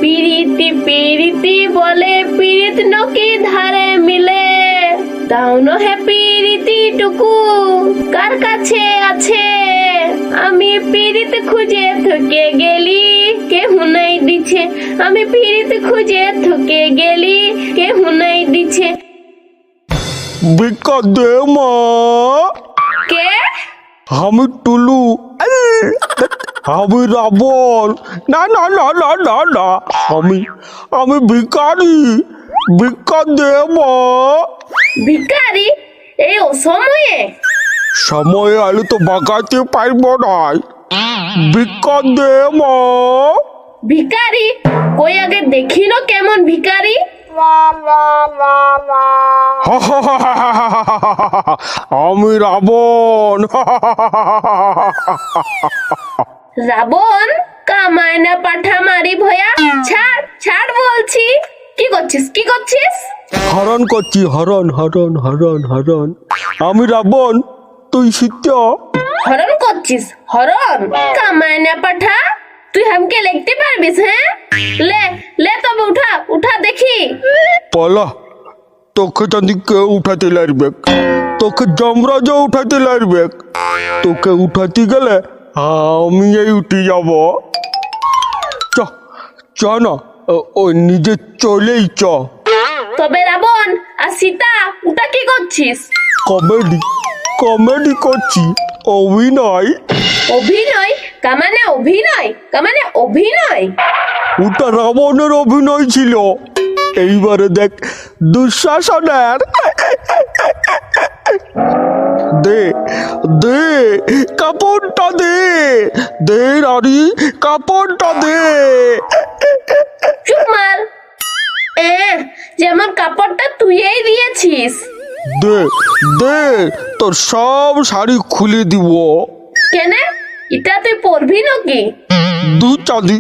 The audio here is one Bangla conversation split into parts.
পিরিতি পিরিতি বলে পিরিত নকি ধারে মিলে, দাউনো হে পিরিতি টুকু কার কাছে আছে, আমি পিরিত খুঁজে থকে গেলি কেহু নাই দিছে, আমি পিরিত খুঁজে থকে গেলি কেহু নাই দিছে। ভিক্ষা দে মা। কে? আমি টুলু, আমি রাবণ। না না না না না না, আমি ভিখারি, ভিক্ষা দে মা। ভিখারি? এই অসময়ে? সময় আলু তো বাগাতে পারবো না, ভিক্ষা দে মা। ভিখারি? কই আগে দেখিনো কেমন ভিখারি? আমি রাবণ। রাবণ? কামায় না পাঠা মারি ভয়া, ছাড় ছাড় বলছি। কি করছিস কি করছিস? হরণ করছি, হরণ হরণ হরণ হরণ। আমি রাবণ, তুই সীতা। হরণ করছিস? হরণ? কামায় না পাঠা, তুই হামকে লিখতে পারবিস? হ্যাঁ, লে লে তবে উঠা উঠা দেখি। পালা, তোকে যদি কেউ উঠাতে লাগবে, তোকে যমরাজ উঠাতে লাগবে, তোকে উঠাতে গেলে আমি এই উঠে যাব। চ চ না, ও নিজে চলেই চ। তবে রাবণ আর সীতা উঠা কি করছিস? কমেডি কমেডি করছি, অভিনয়। অভিনয়? কামানে অভিনয়, কামানে অভিনয়। ওটা রাবণের অভিনয় ছিল, এইবারে দেখ দুঃশাসনের। দে দে কাপড়টা দে, দে রানী কাপড়টা দে। চুপ মার। যেমন কাপড়টা তুইই দিয়েছিস। দে দে, তোর সব শাড়ি খুলে দিব। কেন? এটা তুই পরবি নাকি? দু চাঁদি,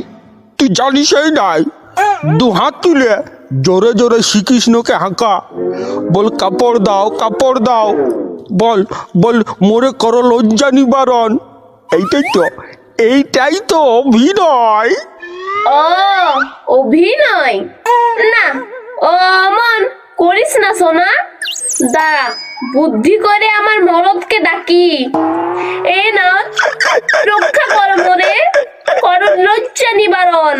তুই জানিস এই নাই, দু হাত তুলে জোরে জোরে শ্রীকৃষ্ণকে হাঁকা, বল কাপড় দাও কাপড় দাও, বল বল মোরে করো লজ্জা নিবারণ। এইটাই তো, এইটাই তো অভিনয়। ও অভিনয়? না, অমন করিস না সোনা। দাঁড়া, বুদ্ধি করে আমার মরদকে ডাকি। এই না, রক্ষা করো মোরে, করো লজ্জা নিবারণ।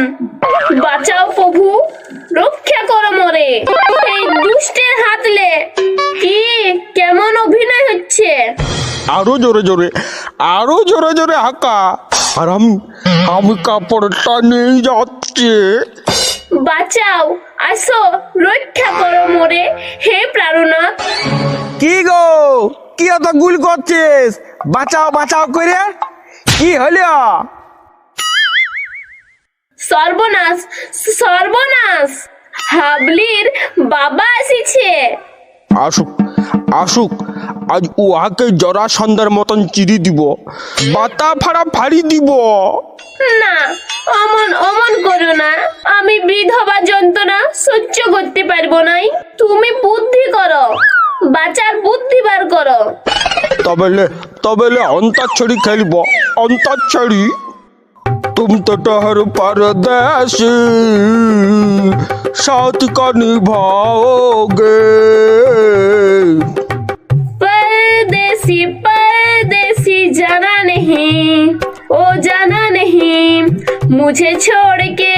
বাঁচাও প্রভু, রক্ষা করো মোরে এই দুষ্টের হাতলে। কি কেমন অভিনয় হচ্ছে? আরো জোরে জোরে, আরো জোরে জোরে হাঁকা। আর আমি কাপড়টা নিয়ে যাচ্ছি। বাঁচাও, আসো, রক্ষা করো মোরে হে প্রাণনাথ। কি গো, কি অত গুল করছিস? বাঁচাও বাঁচাও করে কি হলো? সর্বনাশ সর্বনাশ, হাবলির বাবা এসেছে। আসুক আসুক, আজ উহাকে জরাসন্ধের মতন চিরি দিব, বাতা ফাড়া ফাড়ি দিব। না, অমন অমন করো না, আমি বিধবা যন্ত্রণা সহ্য করতে পারবো নাই। তুমি বুদ্ধি করো, বাঁচার বুদ্ধি বার করো। তবে অন্তাক্ষরী খেলব, অন্তাক্ষরী। तुम तो टहर परदेसी, साथ का निभाओगे। परदेसी परदेसी जाना नहीं, ओ जाना नहीं, मुझे छोड़ के,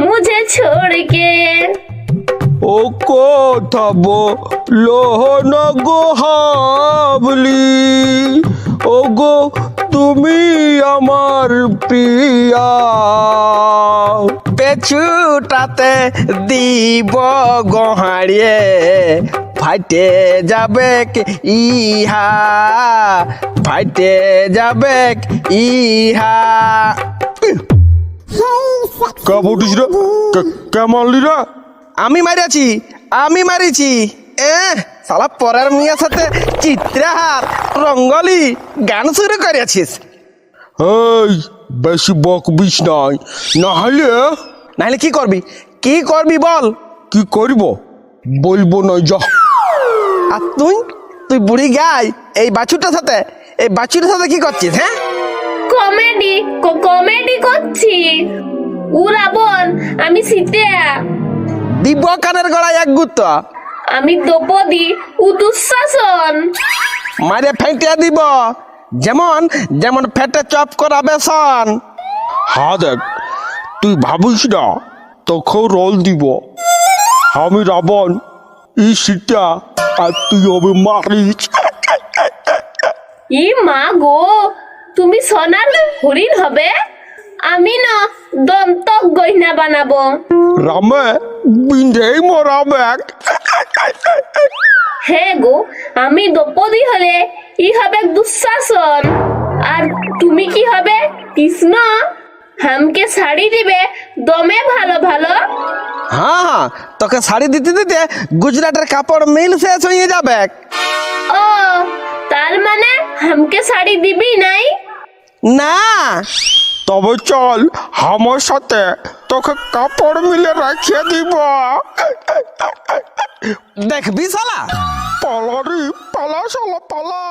मुझे छोड़ के। ও কথা বলো না গো হাবলি, ও গো তুমি আমার প্রিয়া। পেছুটাতে দিব গোহাড়িয়ে, ফাইটে যাবে ইহা, ফাইটে যাবে ইহা। কে বটিস রে, কে মারলি রে? আমি মারিছি, আমি মারিছি। শালা পরের মেয়ের সাথে চিত্রহার রঙ্গলি গান শুরু করেছিস। এই বেশি বকবিস নাই, নাহলে কি করবি, কি করবি বল। কি করব বলবো না, যা। আর তুই তুই বুড়ি গাই এই বাছুরটার সাথে, এই বাছুরের সাথে কি করছিস? হ্যাঁ, কমেডি কমেডি করছি। উ রাবণ, আমি সীতা। দিব কানের গড়ায় এক গুত্ত, আমি দ্রৌপদী, উ দুঃশাসন। মারে ফেটে দিব, যেমন যেমন ফেটে চপ করা বেসন। হ্যাঁ দেখ, তুই ভাবিস না তোকেও রোল দিব। আমি রাবণ, ই সীতা, আর তুই হবে মারিচ। ই মা গো, তুমি সোনার হরিণ হবে, আমি না দন্তক গয়না বানাবো। রামে বিন্ধেই মরাবে। হ্যাঁ গো, আমি দ্রৌপদী হলে ই হবে দুঃশাসন, আর তুমি কি হবে? কৃষ্ণ। হামকে শাড়ি দিবে দমে ভালো ভালো। হ্যাঁ হ্যাঁ, তোকে শাড়ি দিতে দিতে গুজরাটের কাপড় মিল শেষ হয়ে যাবে। ও, তার মানে হামকে শাড়ি দিবি নাই? না, তবে চল আমার সাথে, তোকে কাপড় মিলে রাখিয়ে দিব। দেখবি শালা। পালা রে পালা, শালা পালা।